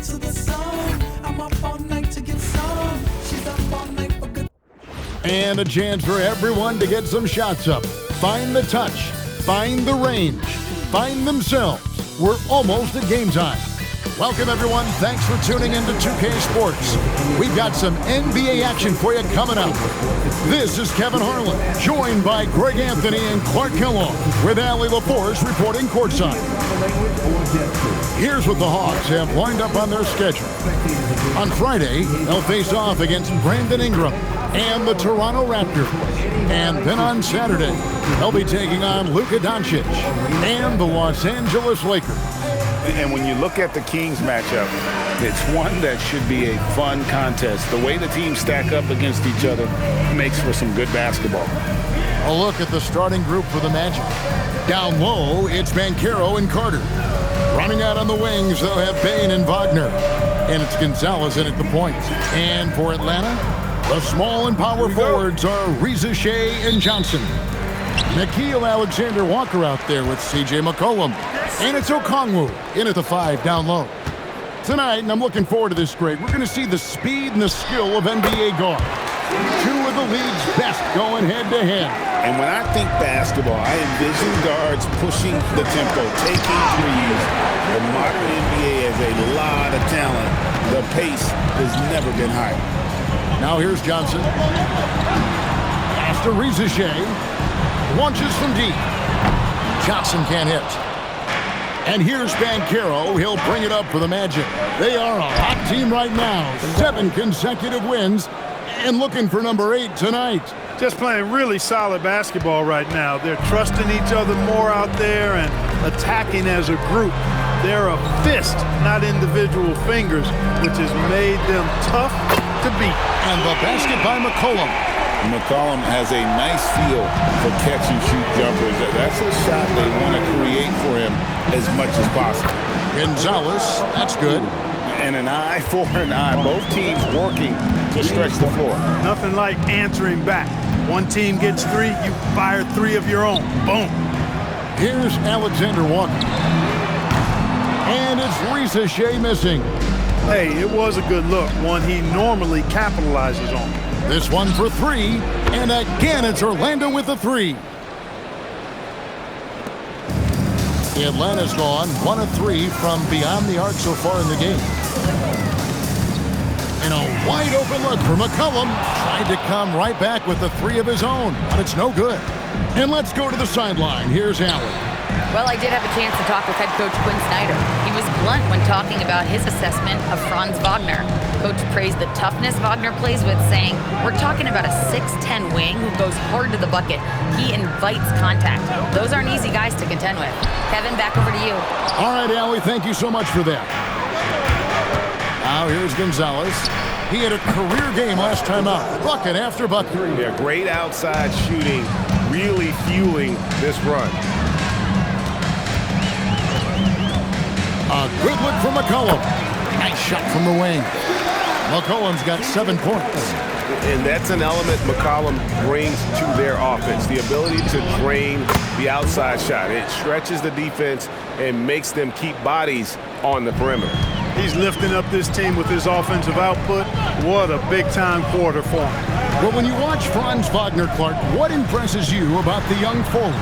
to the song. I'm up all night to get some. She's up all night for good. And a chance for everyone to get some shots up. Find the touch. Find the range. Find themselves. We're almost at game time. Welcome, everyone. Thanks for tuning into 2K Sports. We've got some NBA action for you coming up. This is Kevin Harlan, joined by Greg Anthony and Clark Kellogg, with Allie LaForce reporting courtside. Here's what the Hawks have lined up on their schedule. On Friday, they'll face off against Brandon Ingram and the Toronto Raptors. And then on Saturday, they'll be taking on Luka Doncic and the Los Angeles Lakers. And when you look at the Kings matchup, it's one that should be a fun contest. The way the teams stack up against each other makes for some good basketball. A look at the starting group for the Magic. Down low, it's Banchero and Carter. Running out on the wings, they'll have Bane and Wagner. And it's Gonzalez in at the point. And for Atlanta, the small and power forwards are Reza Shea and Johnson. Nickeil Alexander-Walker out there with C.J. McCollum. And it's Okongwu in at the 5 down low. Tonight, and I'm looking forward to this, Greg, we're going to see the speed and the skill of NBA guards. Two of the league's best going head-to-head. And when I think basketball, I envision guards pushing the tempo, taking threes. The modern NBA has a lot of talent. The pace has never been higher. Now here's Johnson. Pass to Reza Shea. Launches from deep. Johnson can't hit. And here's Banchero. He'll bring it up for the Magic. They are a hot team right now. 7 consecutive wins. And looking for number 8 tonight. Just playing really solid basketball right now. They're trusting each other more out there and attacking as a group. They're a fist, not individual fingers, which has made them tough to beat. And the basket by McCollum. McCollum has a nice feel for catch-and-shoot jumpers. That's a shot they want to create for him as much as possible. Gonzalez, that's good. And an eye for an eye. Both teams working to stretch the floor. Nothing like answering back. One team gets 3, you fire 3 of your own. Boom. Here's Alexander-Walker. And it's Reza Shea missing. Hey, it was a good look, one he normally capitalizes on. This one for 3, and again it's Orlando with the 3. Atlanta's gone 1 of 3 from beyond the arc so far in the game. And a wide open look for McCollum. Tried to come right back with the 3 of his own, but it's no good. And let's go to the sideline. Here's Allen. Well, I did have a chance to talk with head coach Quinn Snyder. He was blunt when talking about his assessment of Franz Wagner. Coach praised the toughness Wagner plays with, saying, "We're talking about a 6'10" wing who goes hard to the bucket. He invites contact. Those aren't easy guys to contend with." Kevin, back over to you. All right, Allie, thank you so much for that. Now here's Gonzalez. He had a career game last time out, bucket after bucket. Yeah, great outside shooting, really fueling this run. A good look from McCollum. Nice shot from the wing. McCollum's got 7 points. And that's an element McCollum brings to their offense, the ability to drain the outside shot. It stretches the defense and makes them keep bodies on the perimeter. He's lifting up this team with his offensive output. What a big-time quarter for him. Well, when you watch Franz Wagner, Clark, what impresses you about the young forward?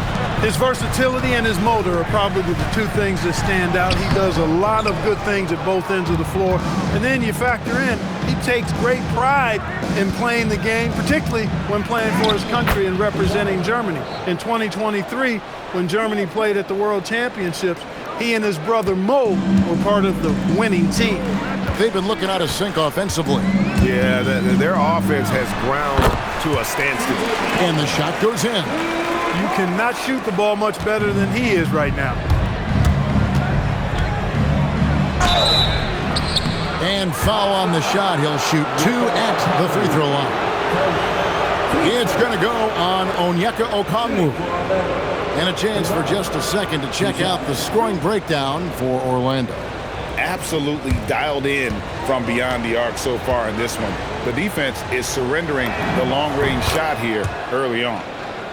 His versatility and his motor are probably the 2 things that stand out. He does a lot of good things at both ends of the floor. And then you factor in, he takes great pride in playing the game, particularly when playing for his country and representing Germany. In 2023, when Germany played at the World Championships, he and his brother Mo were part of the winning team. They've been looking out of sync offensively. Yeah, their offense has ground to a standstill. And the shot goes in. You cannot shoot the ball much better than he is right now. And foul on the shot. He'll shoot 2 at the free throw line. It's going to go on Onyeka Okongwu. And a chance for just a second to check out the scoring breakdown for Orlando. Absolutely dialed in from beyond the arc so far in this one. The defense is surrendering the long-range shot here early on.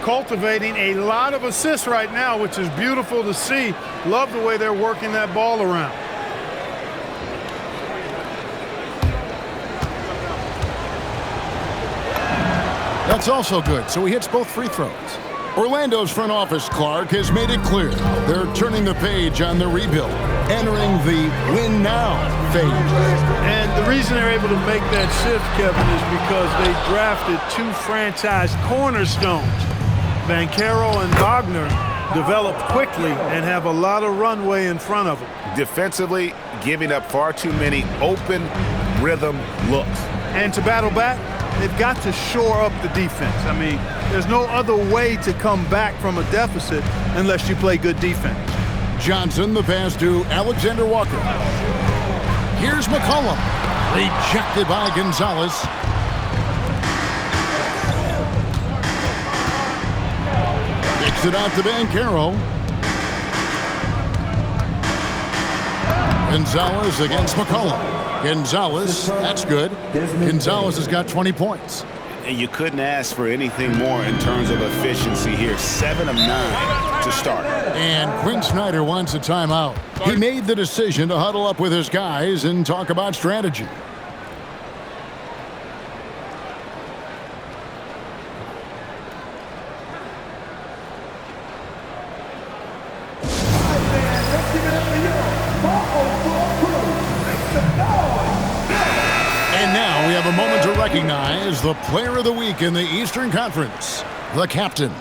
Cultivating a lot of assists right now, which is beautiful to see. Love the way they're working that ball around. That's also good, so he hits both free throws. Orlando's front office, Clark, has made it clear they're turning the page on the rebuild, entering the win now phase. And the reason they're able to make that shift, Kevin, is because they drafted 2 franchise cornerstones. Banchero and Wagner developed quickly and have a lot of runway in front of them. Defensively, giving up far too many open rhythm looks. And to battle back, they've got to shore up the defense. I mean, there's no other way to come back from a deficit unless you play good defense. Johnson, the pass to Alexander Walker. Here's McCollum. Rejected by Gonzalez. Kicks it out to Banchero. Gonzalez against McCollum. Gonzalez, that's good. Gonzalez has got 20 points. And you couldn't ask for anything more in terms of efficiency here. 7 of 9 to start. And Quinn Snyder wants a timeout. He made the decision to huddle up with his guys and talk about strategy. And now we have a moment to recognize the player of the week in the Eastern Conference, the captain.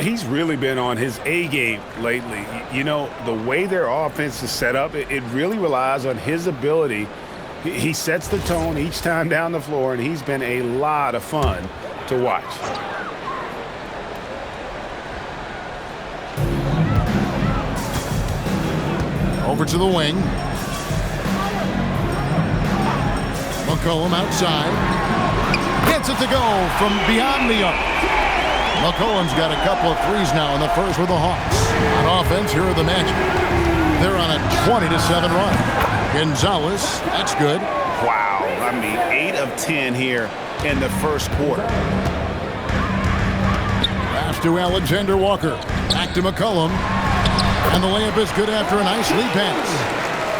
He's really been on his A game lately. You know, the way their offense is set up, it really relies on his ability. He sets the tone each time down the floor, and he's been a lot of fun to watch. Over to the wing. McCollum outside. Gets it to go from beyond the arc. McCollum's got a couple of threes now in the first with the Hawks. On offense, here are the Magic. They're on a 20-7 run. Gonzalez, that's good. Wow, I mean, 8 of 10 here in the first quarter. Pass to Alexander Walker. Back to McCollum. And the layup is good after a nice lead pass.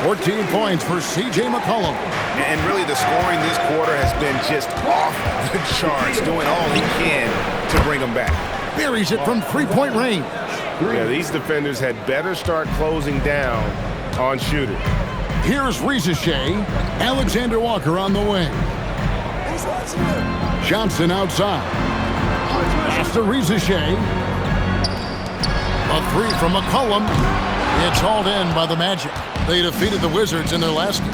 14 points for C.J. McCollum. And really the scoring this quarter has been just off the charts, doing all he can to bring them back. Buries it from three-point range. Yeah, these defenders had better start closing down on shooting. Here's Rizachet. Alexander Walker on the wing. Johnson outside. Pass to Rizachet. A three from McCollum. It's hauled in by the Magic. They defeated the Wizards in their last game.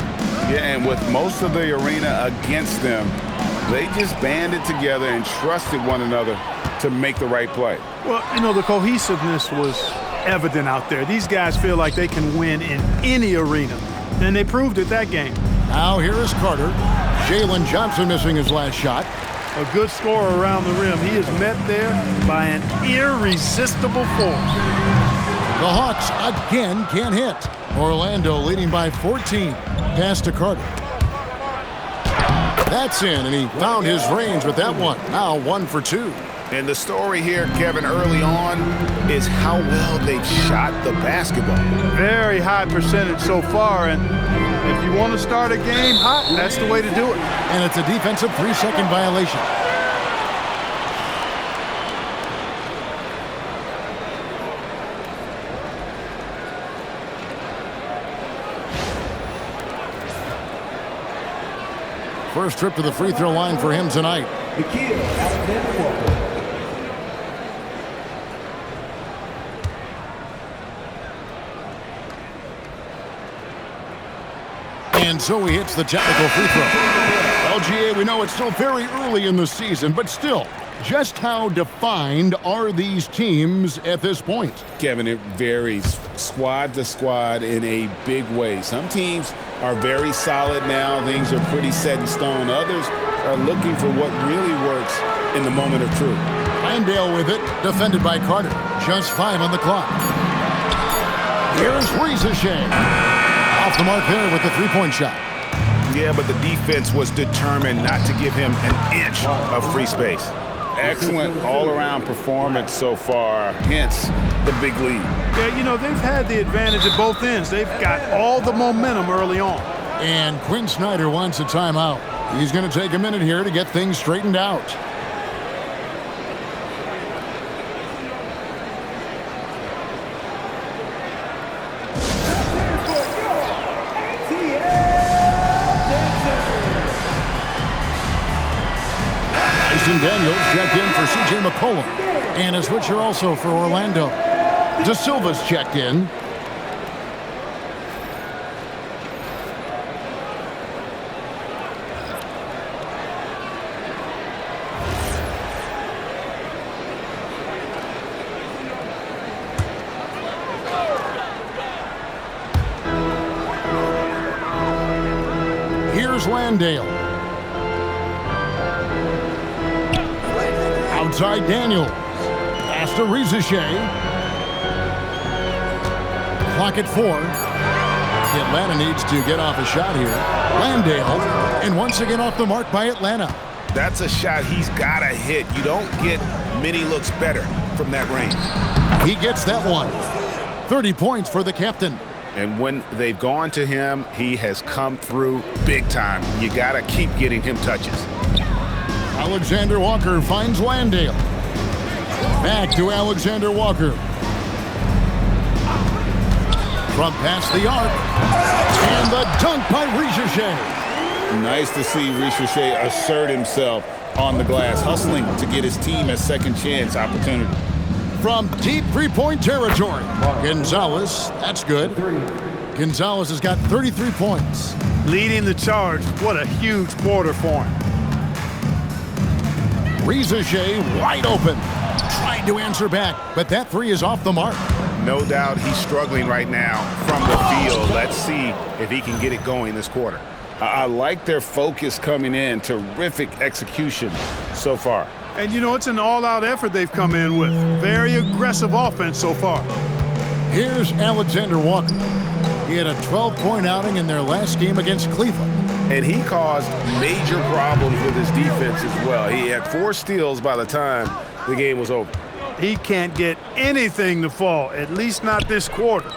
Yeah, and with most of the arena against them, they just banded together and trusted one another to make the right play. Well, you know, the cohesiveness was evident out there. These guys feel like they can win in any arena, and they proved it that game. Now here is Carter. Jalen Johnson missing his last shot. A good scorer around the rim. He is met there by an irresistible force. The Hawks again can't hit. Orlando leading by 14. Pass to Carter. That's in, and he found his range with that one. Now 1 for 2. And the story here, Kevin, early on is how well they've shot the basketball. Very high percentage so far, and if you want to start a game hot, that's the way to do it. And it's a defensive 3-second violation. First trip to the free throw line for him tonight. And so he hits the technical free throw. LGA, we know it's still very early in the season, but still, just how defined are these teams at this point? Kevin, it varies squad to squad in a big way. Some teams are very solid now. Things are pretty set in stone. Others are looking for what really works in the moment of truth. MyNba with it, defended by Carter. Just 5 on the clock. Here's Rizachet. Off the mark there with the three-point shot. Yeah, but the defense was determined not to give him an inch of free space. Excellent all-around performance so far, hence the big lead. Yeah, you know, they've had the advantage at both ends. They've got all the momentum early on. And Quinn Snyder wants a timeout. He's going to take a minute here to get things straightened out. Jason Daniels checked in for C.J. McCollum. And a switcher also for Orlando. De Silva's checked in. Here's Landale. Outside Daniels. Pass to Rizachet. Clock at 4. Atlanta needs to get off a shot here. Landale. And once again off the mark by Atlanta. That's a shot he's got to hit. You don't get many looks better from that range. He gets that one. 30 points for the captain. And when they've gone to him, he has come through big time. You got to keep getting him touches. Alexander Walker finds Landale. Back to Alexander Walker. From past the arc. And the dunk by Rizachet. Nice to see Rizachet assert himself on the glass, hustling to get his team a second chance opportunity. From deep three-point territory. Gonzalez, that's good. Gonzalez has got 33 points. Leading the charge. What a huge quarter for him. Rizachet wide open. Trying to answer back, but that three is off the mark. No doubt he's struggling right now from the field. Let's see if he can get it going this quarter. I like their focus coming in. Terrific execution so far. And, you know, it's an all-out effort they've come in with. Very aggressive offense so far. Here's Alexander Walker. He had a 12-point outing in their last game against Cleveland. And he caused major problems with his defense as well. He had 4 steals by the time the game was over. He can't get anything to fall, at least not this quarter.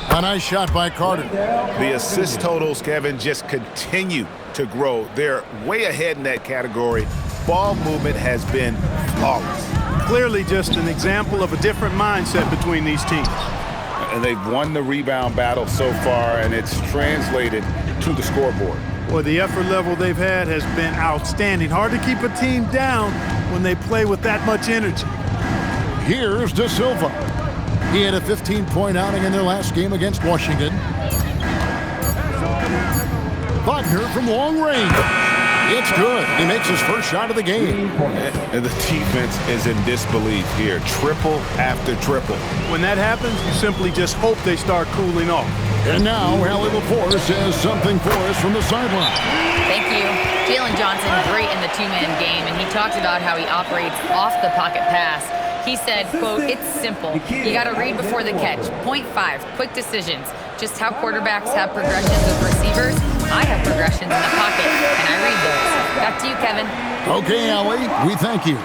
A nice shot by Carter. The assist totals, Kevin, just continue to grow. They're way ahead in that category. Ball movement has been flawless. Clearly just an example of a different mindset between these teams. And they've won the rebound battle so far, and it's translated to the scoreboard. Well, the effort level they've had has been outstanding. Hard to keep a team down when they play with that much energy. Here's De Silva. He had a 15-point outing in their last game against Washington. Wagner from long range. It's good. He makes his first shot of the game. And the defense is in disbelief here. Triple after triple. When that happens, you simply just hope they start cooling off. And now, Allie Laporte says something for us from the sideline. Thank you. Jalen Johnson, great in the two-man game, and he talked about how he operates off the pocket pass. He said, quote, "It's simple. You got to read before the catch. Point 5, quick decisions. Just how quarterbacks have progressions with receivers, I have progressions in the pocket, and I read those." Back to you, Kevin. Okay, Allie, we thank you.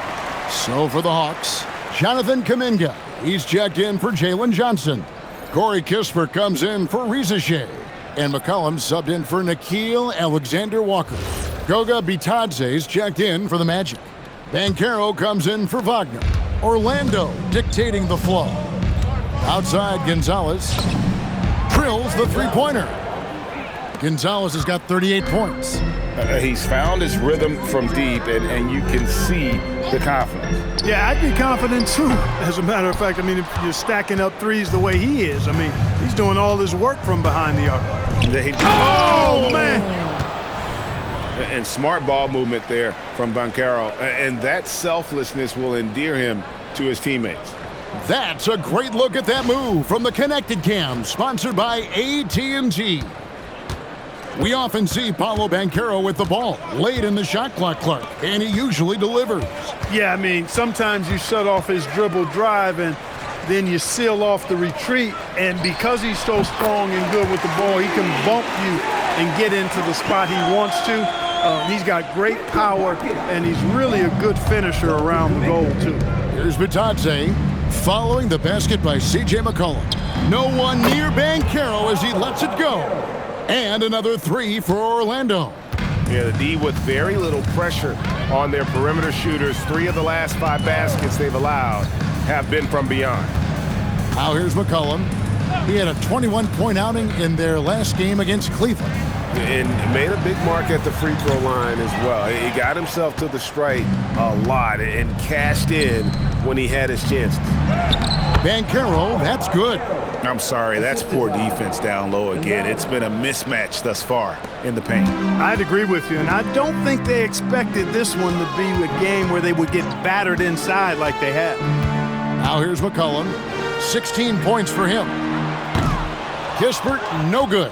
So for the Hawks, Jonathan Kuminga. He's checked in for Jalen Johnson. Corey Kispert comes in for Rizachet. And McCollum subbed in for Nickeil Alexander-Walker. Goga Bitadze's checked in for the Magic. Banchero comes in for Wagner. Orlando dictating the flow. Outside, Gonzalez drills the three-pointer. Gonzalez has got 38 points. He's found his rhythm from deep, and you can see the confidence. Yeah, I'd be confident too. As a matter of fact, I mean, if you're stacking up threes the way he is, I mean, he's doing all his work from behind the arc. Oh, man! And smart ball movement there from Banchero. And that selflessness will endear him to his teammates. That's a great look at that move from the Connected Cam, sponsored by AT&T. We often see Paolo Banchero with the ball late in the shot clock, Clark, and he usually delivers. Yeah, I mean, sometimes you shut off his dribble drive and then you seal off the retreat, and because he's so strong and good with the ball, he can bump you and get into the spot he wants to. He's got great power, and he's really a good finisher around the goal, too. Here's Bitadze, following the basket by C.J. McCollum. No one near Banchero as he lets it go. And another three for Orlando. Yeah, the D with very little pressure on their perimeter shooters. 3 of the last 5 baskets they've allowed have been from beyond. Now here's McCollum. He had a 21-point outing in their last game against Cleveland. And made a big mark at the free throw line as well. He got himself to the strike a lot and cashed in when he had his chances. Banchero, that's good. I'm sorry, that's poor defense down low again. It's been a mismatch thus far in the paint. I'd agree with you, and I don't think they expected this one to be a game where they would get battered inside like they have. Now here's McCollum. 16 points for him. Kispert, no good.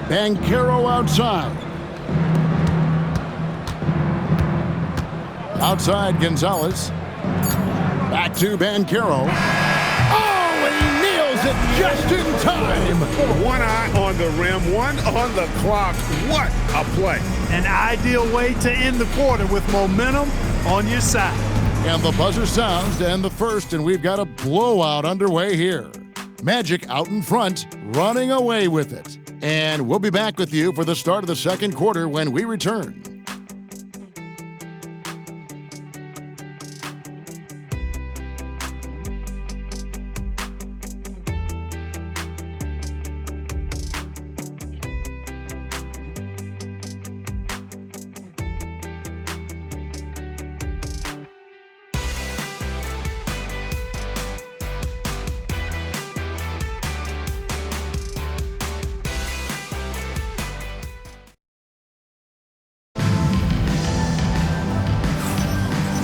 Banchero outside. Outside Gonzalez. Back to Banchero. Oh, and he nails it just in time. One eye on the rim, one on the clock. What a play. An ideal way to end the quarter with momentum on your side. And the buzzer sounds to end the first, and we've got a blowout underway here. Magic out in front, running away with it. And we'll be back with you for the start of the second quarter when we return.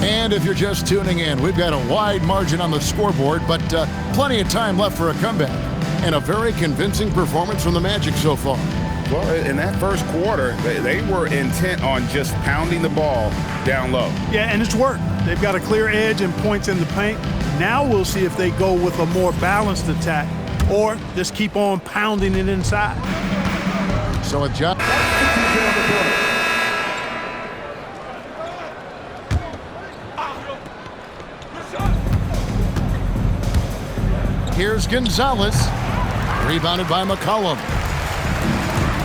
And if you're just tuning in, we've got a wide margin on the scoreboard, but plenty of time left for a comeback. And a very convincing performance from the Magic so far. Well, in that first quarter, they were intent on just pounding the ball down low. Yeah, and it's worked. They've got a clear edge and points in the paint. Now we'll see if they go with a more balanced attack or just keep on pounding it inside. So a job. Here's Gonzalez. Rebounded by McCollum.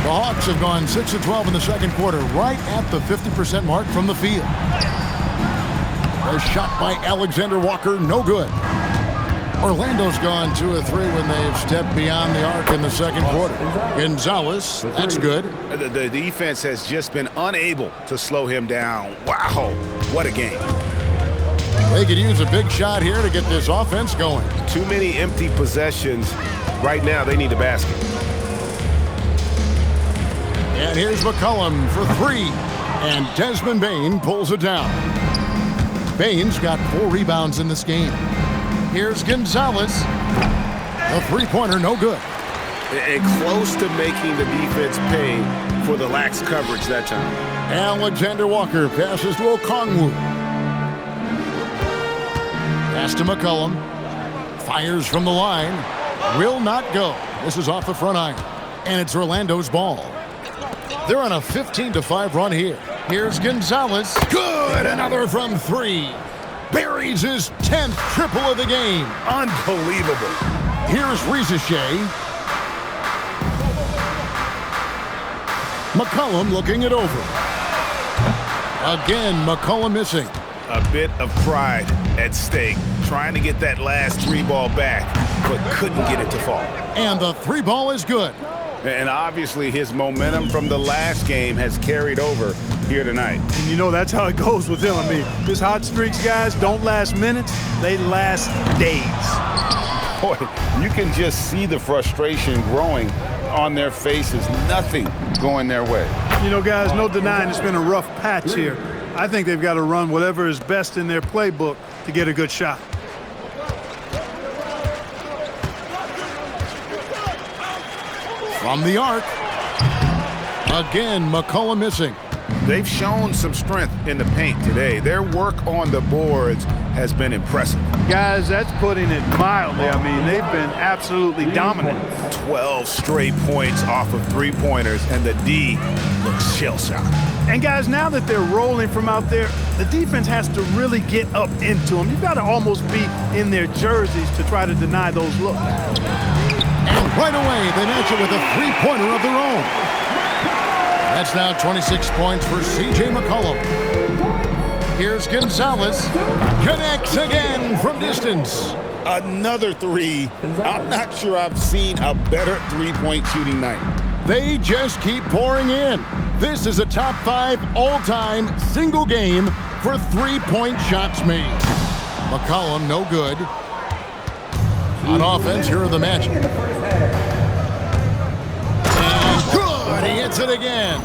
The Hawks have gone 6 of 12 in the second quarter, right at the 50% mark from the field. A shot by Alexander Walker, no good. Orlando's gone 2 of 3 when they've stepped beyond the arc in the second quarter. Gonzalez, that's good. The defense has just been unable to slow him down. Wow, what a game. They could use a big shot here to get this offense going. Too many empty possessions. Right now, they need a basket. And here's McCollum for 3. And Desmond Bane pulls it down. Bane's got 4 rebounds in this game. Here's Gonzalez. A three-pointer, no good. And close to making the defense pay for the lax coverage that time. Alexander Walker passes to Okongwu. Pass to McCollum. Fires from the line. Will not go. This is off the front iron. And it's Orlando's ball. They're on a 15-5 run here. Here's Gonzalez. Good! Another from 3. Buries his 10th triple of the game. Unbelievable. Here's Ricochet. McCollum looking it over. Again, McCollum missing. A bit of pride at stake, trying to get that last 3 ball back, but couldn't get it to fall. And the 3 ball is good. And obviously his momentum from the last game has carried over here tonight. And you know that's how it goes with him. I mean, his hot streaks, guys, don't last minutes. They last days. Boy, you can just see the frustration growing on their faces. Nothing going their way. You know, guys, no denying it's been a rough patch here. I think they've got to run whatever is best in their playbook to get a good shot. From the arc. Again, McCollum missing. They've shown some strength in the paint today. Their work on the boards has been impressive. Guys, that's putting it mildly. I mean, they've been absolutely dominant. 12 straight points off of 3-pointers, and the D looks shell-shocked. And guys, now that they're rolling from out there, the defense has to really get up into them. You've got to almost be in their jerseys to try to deny those looks. And right away, they match it with a 3-pointer of their own. That's now 26 points for C.J. McCollum. Here's Gonzalez. Connects again from distance. Another three. I'm not sure I've seen a better three-point shooting night. They just keep pouring in. This is a top 5 all-time single game for three-point shots made. McCollum, no good. On offense, here are the Magic. And good, he hits it again.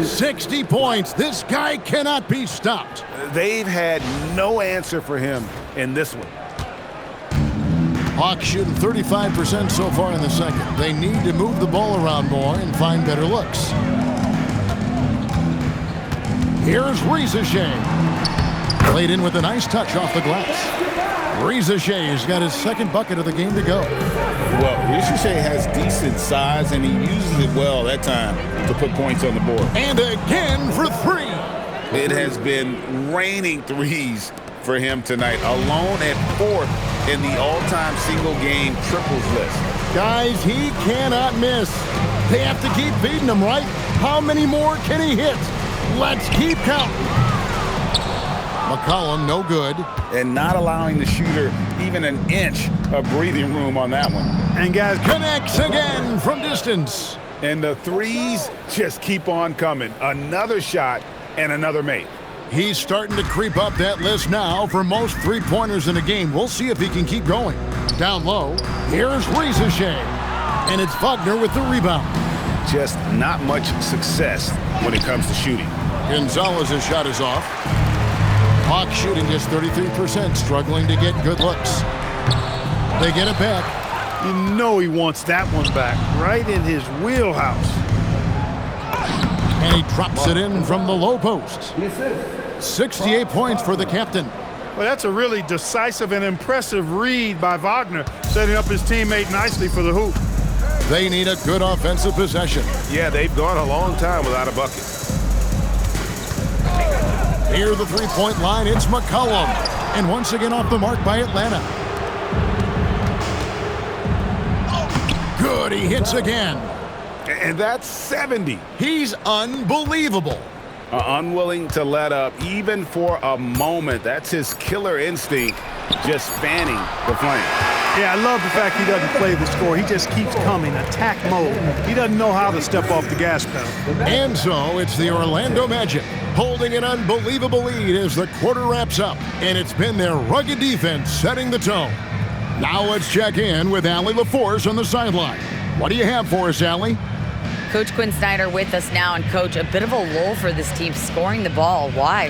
60 points. This guy cannot be stopped. They've had no answer for him in this one. Hawks shooting 35% so far in the second. They need to move the ball around more and find better looks. Here's Rizachet. Played in with a nice touch off the glass. Rizachet's got his second bucket of the game to go. Well, Rizachet has decent size, and he uses it well that time to put points on the board. And again for three. It has been raining threes for him tonight, alone at 4th in the all-time single-game triples list. Guys, he cannot miss. They have to keep feeding him, right? How many more can he hit? Let's keep counting. McCollum, no good. And not allowing the shooter even an inch of breathing room on that one. And guys, Connects again from distance. And the threes just keep on coming. Another shot and another made. He's starting to creep up that list now for most three-pointers in a game. We'll see if he can keep going. Down low, here's Rizachet. And it's Wagner with the rebound. Just not much success when it comes to shooting. Gonzalez's shot is off. Hawks shooting just 33%, struggling to get good looks. They get it back. you know he wants that one back, right in his wheelhouse. And he drops it in from the low post. 68 points for the captain. Well, that's a really decisive and impressive read by Wagner, setting up his teammate nicely for the hoop. They need a good offensive possession. Yeah, they've gone a long time without a bucket. Near the three-point line, it's McCollum. And once again off the mark by Atlanta. Good, he hits again. And that's 70. He's unbelievable. Unwilling to let up even for a moment. That's his killer instinct, just fanning the flame. Yeah, I love the fact he doesn't play the score. He just keeps coming, attack mode. He doesn't know how to step off the gas pedal. And so it's the Orlando Magic holding an unbelievable lead as the quarter wraps up. And it's been their rugged defense setting the tone. Now let's check in with Allie LaForce on the sideline. What do you have for us, Allie? Coach Quinn Snyder with us now, and Coach, a bit of a lull for this team scoring the ball. Why?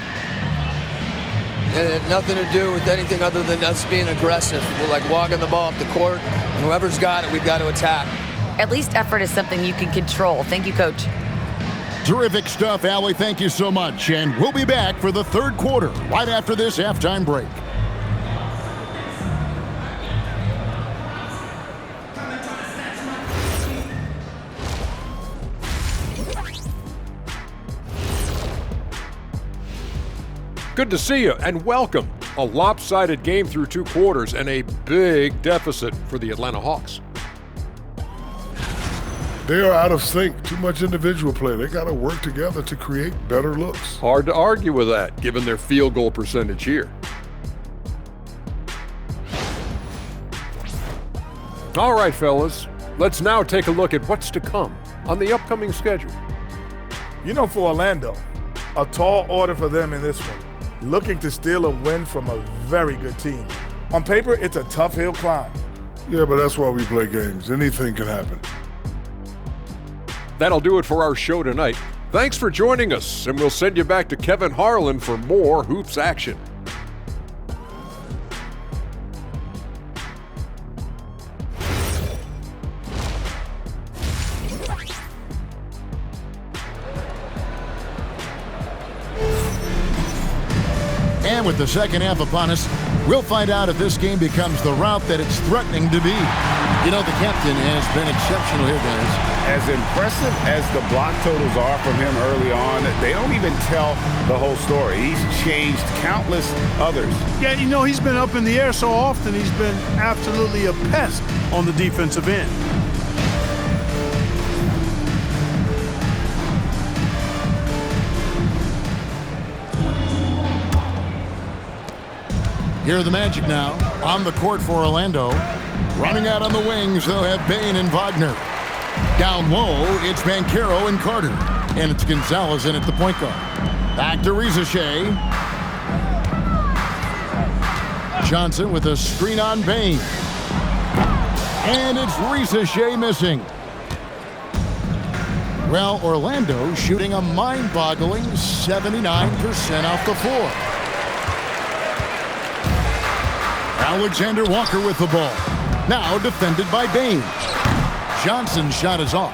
It had nothing to do with anything other than us being aggressive. We're like walking the ball up the court. Whoever's got it, we've got to attack. At least effort is something you can control. Thank you, Coach. Terrific stuff, Allie. Thank you so much. And we'll be back for the third quarter right after this halftime break. Good to see you and welcome. A lopsided game through two quarters and a big deficit for the Atlanta Hawks. They are out of sync. Too much individual play. They got to work together to create better looks. Hard to argue with that, given their field goal percentage here. All right, fellas, let's now take a look at what's to come on the upcoming schedule. You know, for Orlando, a tall order for them in this one. Looking to steal a win from a very good team. On paper, it's a tough hill climb. Yeah, but that's why we play games. Anything can happen. That'll do it for our show tonight. Thanks for joining us, and we'll send you back to Kevin Harlan for more Hoops action. And with the second half upon us, we'll find out if this game becomes the route that it's threatening to be. You know, the captain has been exceptional here, guys. As impressive as the block totals are from him early on, they don't even tell the whole story. He's changed countless others. Yeah, you know, he's been up in the air so often, he's been absolutely a pest on the defensive end. Here are the Magic now on the court for Orlando. Running out on the wings, they'll have Bane and Wagner. Down low, it's Banchero and Carter. And it's Gonzalez in at the point guard. Back to Rizachet. Johnson with a screen on Bane. And it's Rizachet missing. Well, Orlando shooting a mind-boggling 79% off the floor. Alexander Walker with the ball. Now defended by Bane. Johnson's shot is off.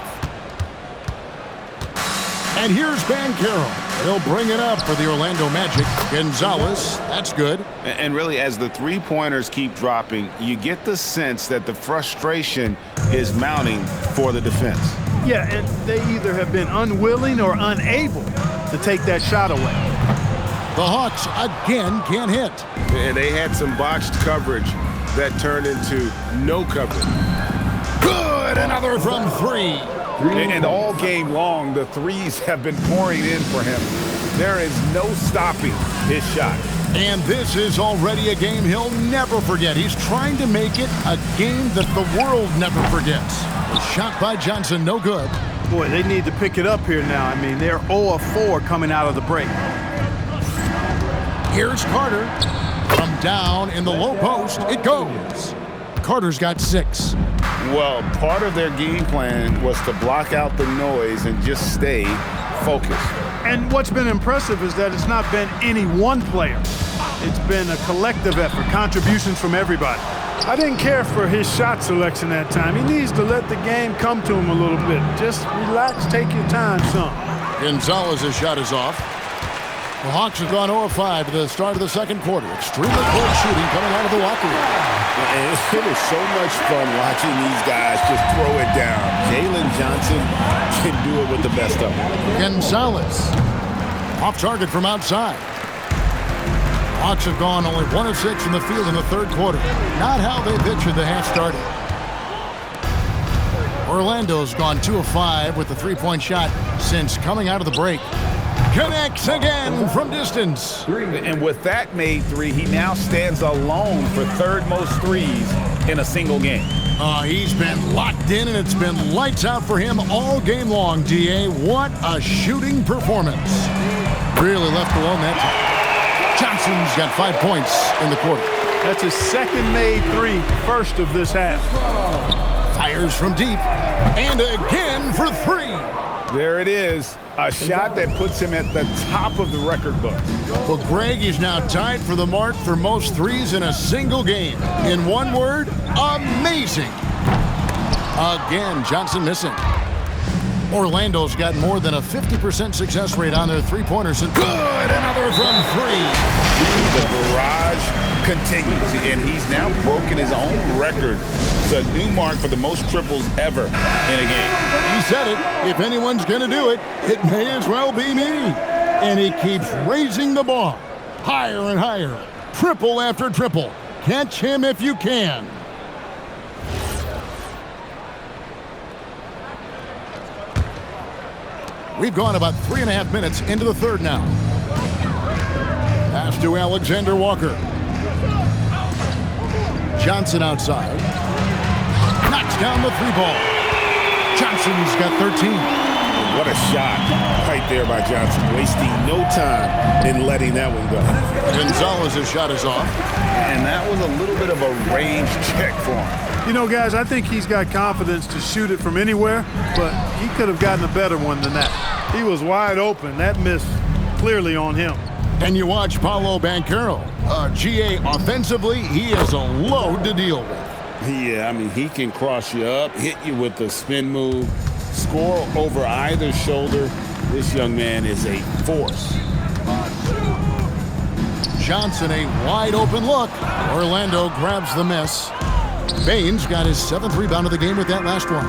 And here's Banchero. He'll bring it up for the Orlando Magic. Gonzalez, that's good. And really, as the three-pointers keep dropping, you get the sense that the frustration is mounting for the defense. Yeah, and they either have been unwilling or unable to take that shot away. The Hawks again can't hit. And they had some botched coverage that turned into no coverage. Good, another from three. And all game long, the threes have been pouring in for him. There is no stopping his shot. And this is already a game he'll never forget. He's trying to make it a game that the world never forgets. A shot by Johnson, no good. Boy, they need to pick it up here now. I mean, they're 0 of 4 coming out of the break. Here's Carter. From down in the low post, it goes. Carter's got 6. Well, part of their game plan was to block out the noise and just stay focused. And what's been impressive is that it's not been any one player. It's been a collective effort, contributions from everybody. I didn't care for his shot selection that time. He needs to let the game come to him a little bit. Just relax, take your time, son. Gonzalez's shot is off. The Hawks have gone 0 of 5 to the start of the second quarter. Extremely cold shooting coming out of the locker room. And it is so much fun watching these guys just throw it down. Jalen Johnson can do it with the best of them. Gonzalez off target from outside. Hawks have gone only 1 of 6 in the field in the third quarter. Not how they pictured the half started. Orlando's gone 2 of 5 with the three-point shot since coming out of the break. Connects again from distance. And with that made three, he now stands alone for third most threes in a single game. He's been locked in, and it's been lights out for him all game long, D.A. What a shooting performance. Really left alone that time. Johnson's got 5 points in the quarter. That's his second made three, first of this half. Fires from deep, and again for 3. There it is. A shot that puts him at the top of the record book. Well, Greg is now tied for the mark for most threes in a single game. In one word, amazing. Again, Johnson missing. Orlando's got more than a 50% success rate on their three-pointers. And good, another from 3. The barrage continues, and he's now broken his own record. It's a new mark for the most triples ever in a game. He said it. If anyone's going to do it, it may as well be me. And he keeps raising the bar. Higher and higher. Triple after triple. Catch him if you can. We've gone about 3.5 minutes into the third now. Pass to Alexander Walker. Johnson outside. Knocks down the 3-ball. Johnson's got 13. What a shot right there by Johnson, wasting no time in letting that one go. Gonzalez's shot is off. And that was a little bit of a range check for him. You know, guys, I think he's got confidence to shoot it from anywhere, but he could have gotten a better one than that. He was wide open. That miss clearly on him. And you watch Paolo Banchero. GA offensively, he is a load to deal with. Yeah, I mean, he can cross you up, hit you with a spin move, score over either shoulder. This young man is a force. Johnson, a wide open look. Orlando grabs the miss. Bane's got his 7th rebound of the game with that last one.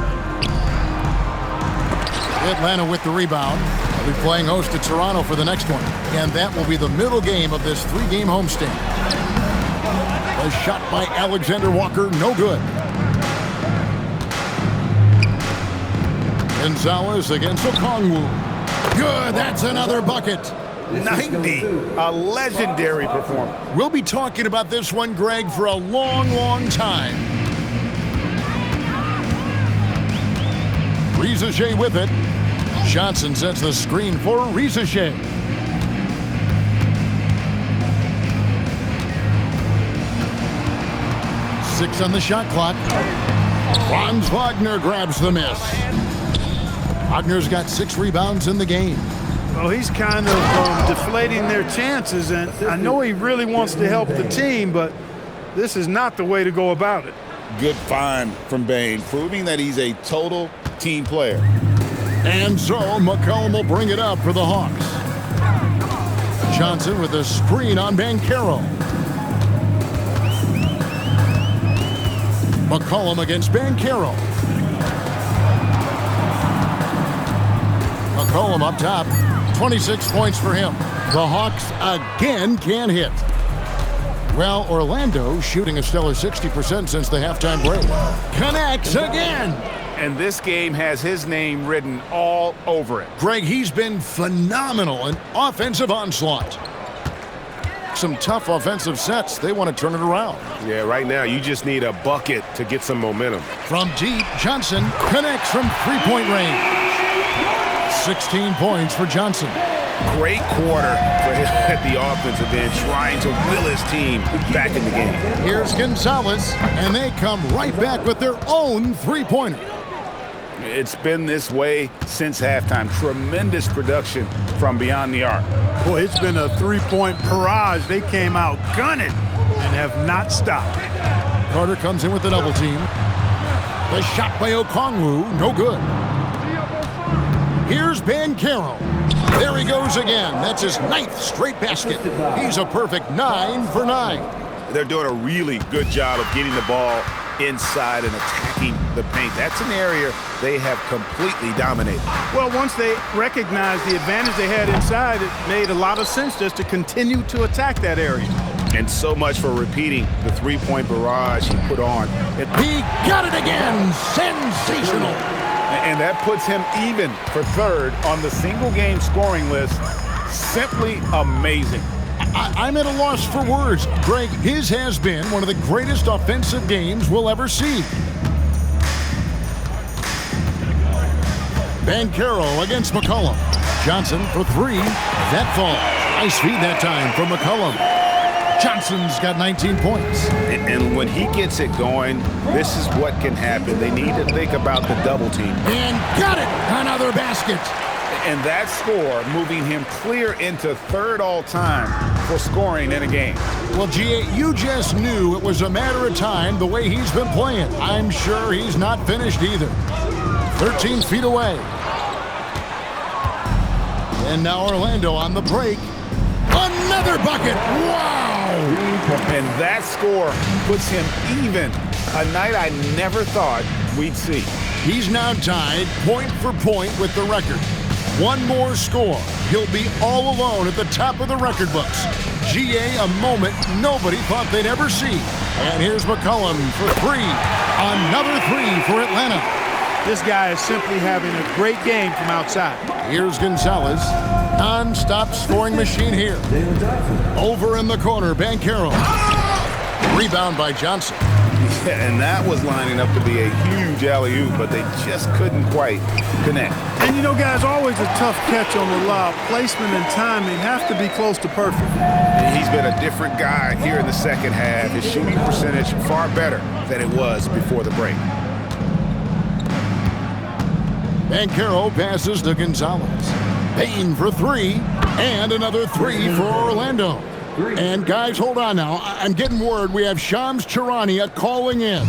Atlanta with the rebound. They'll be playing host to Toronto for the next one. And that will be the middle game of this 3-game homestand. A shot by Alexander Walker, no good. Gonzalez against Okongwu. Good, that's another bucket. 90, a legendary performance. We'll be talking about this one, Greg, for a long, long time. Rizachet with it. Johnson sets the screen for Rizachet. Six on the shot clock. Franz Wagner grabs the miss. Wagner's got 6 rebounds in the game. Well, he's kind of deflating their chances, and I know he really wants to help the team, but this is not the way to go about it. Good find from Bane, proving that he's a total team player. And so McCollum will bring it up for the Hawks. Johnson with a screen on Banchero. McCollum against Banchero. McCollum up top. 26 points for him. The Hawks again can't hit. Well, Orlando shooting a stellar 60% since the halftime break. Connects again. And this game has his name written all over it. Greg, he's been phenomenal in offensive onslaught. Some tough offensive sets. They want to turn it around. Yeah, right now you just need a bucket to get some momentum. From deep, Johnson connects from three-point range. 16 points for Johnson. Great quarter for him at the offensive end, trying to will his team back in the game. Here's Gonzalez, and they come right back with their own three-pointer. It's been this way since halftime. Tremendous production from beyond the arc. Boy, it's been a three-point barrage. They came out gunning and have not stopped. Carter comes in with the double team. The shot by Okongwu, no good. Here's Banchero. There he goes again. That's his 9th straight basket. He's a perfect 9 for 9. They're doing a really good job of getting the ball inside and attacking the paint. That's an area they have completely dominated. Well, once they recognized the advantage they had inside, it made a lot of sense just to continue to attack that area. And so much for repeating the three-point barrage he put on. He got it again. Sensational. And that puts him even for 3rd on the single-game scoring list. Simply amazing. I'm at a loss for words. Greg, his has been one of the greatest offensive games we'll ever see. Banchero against McCollum. Johnson for 3. That falls. Nice feed that time from McCollum. Johnson's got 19 points. And when he gets it going, this is what can happen. They need to think about the double team. And got it! Another basket. And that score moving him clear into 3rd all-time for scoring in a game. Well, G.A., you just knew it was a matter of time the way he's been playing. I'm sure he's not finished either. 13 feet away. And now Orlando on the break. Another bucket! Wow! And that score puts him even. A night I never thought we'd see. He's now tied point for point with the record. One more score. He'll be all alone at the top of the record books. G.A., a moment nobody thought they'd ever see. And here's McCollum for 3. Another 3 for Atlanta. This guy is simply having a great game from outside. Here's Gonzalez. Non-stop scoring machine here. Over in the corner, Banchero. Rebound by Johnson. Yeah, and that was lining up to be a huge alley-oop, but they just couldn't quite connect. And you know, guys, always a tough catch on the lob. Placement and timing have to be close to perfect. He's been a different guy here in the second half. His shooting percentage far better than it was before the break. Banchero passes to Gonzalez. Payne for 3, and another 3 for Orlando. And guys, hold on now. I'm getting word we have Shams Charania calling in.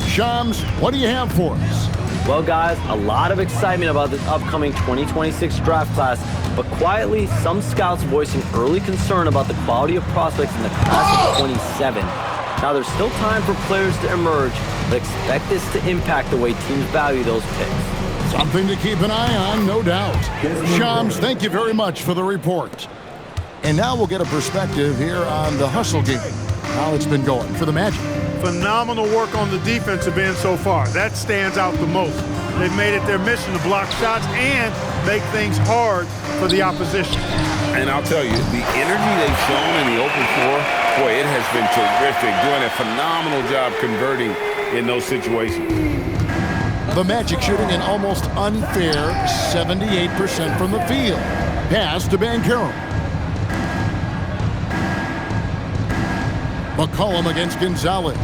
Shams, what do you have for us? Well, guys, a lot of excitement about this upcoming 2026 draft class, but quietly, some scouts voicing early concern about the quality of prospects in the class of 27. Now, there's still time for players to emerge, but expect this to impact the way teams value those picks. Something to keep an eye on, no doubt. Shams, thank you very much for the report. And now we'll get a perspective here on the hustle game, how it's been going for the Magic. Phenomenal work on the defensive end so far. That stands out the most. They've made it their mission to block shots and make things hard for the opposition. And I'll tell you, the energy they've shown in the open floor, boy, it has been terrific, doing a phenomenal job converting in those situations. The Magic shooting an almost unfair 78% from the field. Pass to Banchero. McCollum against Gonzalez.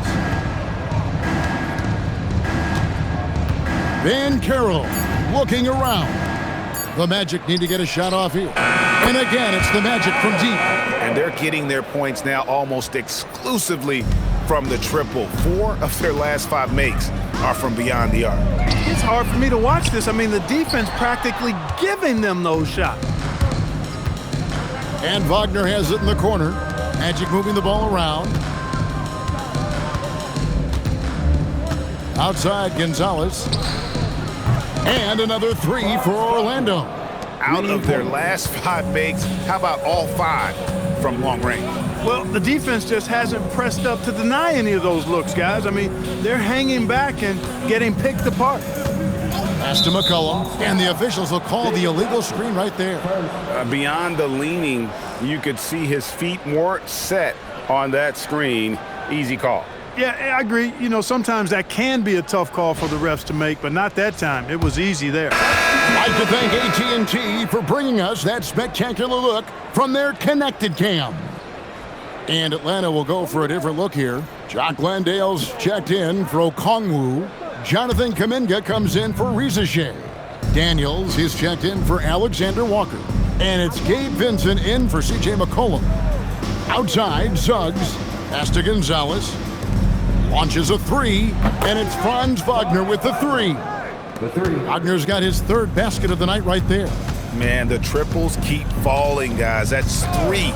Banchero looking around. The Magic need to get a shot off here. And again, it's the Magic from deep. And they're getting their points now almost exclusively from the triple. 4 of their last 5 makes are from beyond the arc. It's hard for me to watch this. I mean, the defense practically giving them those shots. And Wagner has it in the corner. Magic moving the ball around. Outside Gonzalez. And another 3 for Orlando. Out of their last 5 makes, how about all 5 from long range? Well, the defense just hasn't pressed up to deny any of those looks, guys. I mean, they're hanging back and getting picked apart. Pass to McCollum, and the officials will call the illegal screen right there. Beyond the leaning, you could see his feet weren't set on that screen. Easy call. Yeah, I agree. You know, sometimes that can be a tough call for the refs to make, but not that time. It was easy there. I'd like to thank AT&T for bringing us that spectacular look from their connected cam. And Atlanta will go for a different look here. Jock Landale's checked in for Okongwu. Jonathan Kuminga comes in for Rizache. Daniels is checked in for Alexander Walker. And it's Gabe Vincent in for C.J. McCollum. Outside, Suggs. Pass to Gonzalez. Launches a 3, and it's Franz Wagner with the 3. Wagner's got his 3rd basket of the night right there. Man, the triples keep falling, guys. That's 3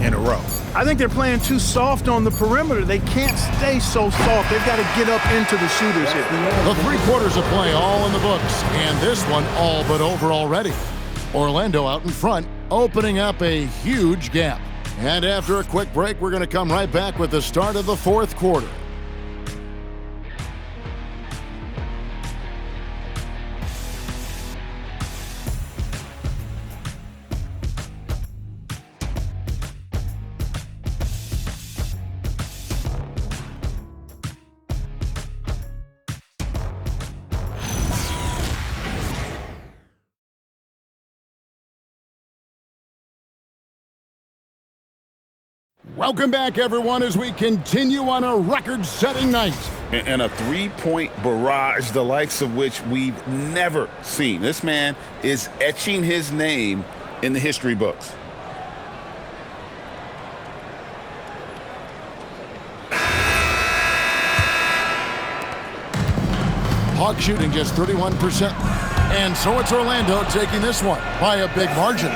in a row. I think they're playing too soft on the perimeter. They can't stay so soft. They've got to get up into the shooters here. The 3 quarters of play all in the books, and this one all but over already. Orlando out in front, opening up a huge gap. And after a quick break, we're going to come right back with the start of the 4th quarter. Welcome back, everyone, as we continue on a record-setting night. And a 3-point barrage, the likes of which we've never seen. This man is etching his name in the history books. Hawks shooting just 31%. And so it's Orlando taking this one by a big margin.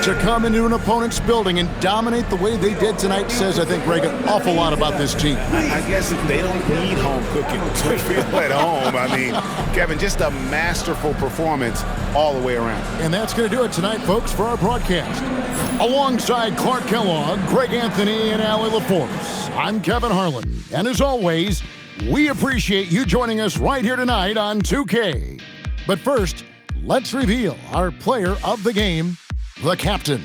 To come into an opponent's building and dominate the way they did tonight says, I think, Greg, an awful lot about this team. I guess they don't need home cooking to feel at home. I mean, Kevin, just a masterful performance all the way around. And that's going to do it tonight, folks, for our broadcast. Alongside Clark Kellogg, Greg Anthony, and Allie LaForce, I'm Kevin Harlan. And as always, we appreciate you joining us right here tonight on 2K. But first, let's reveal our player of the game, the captain.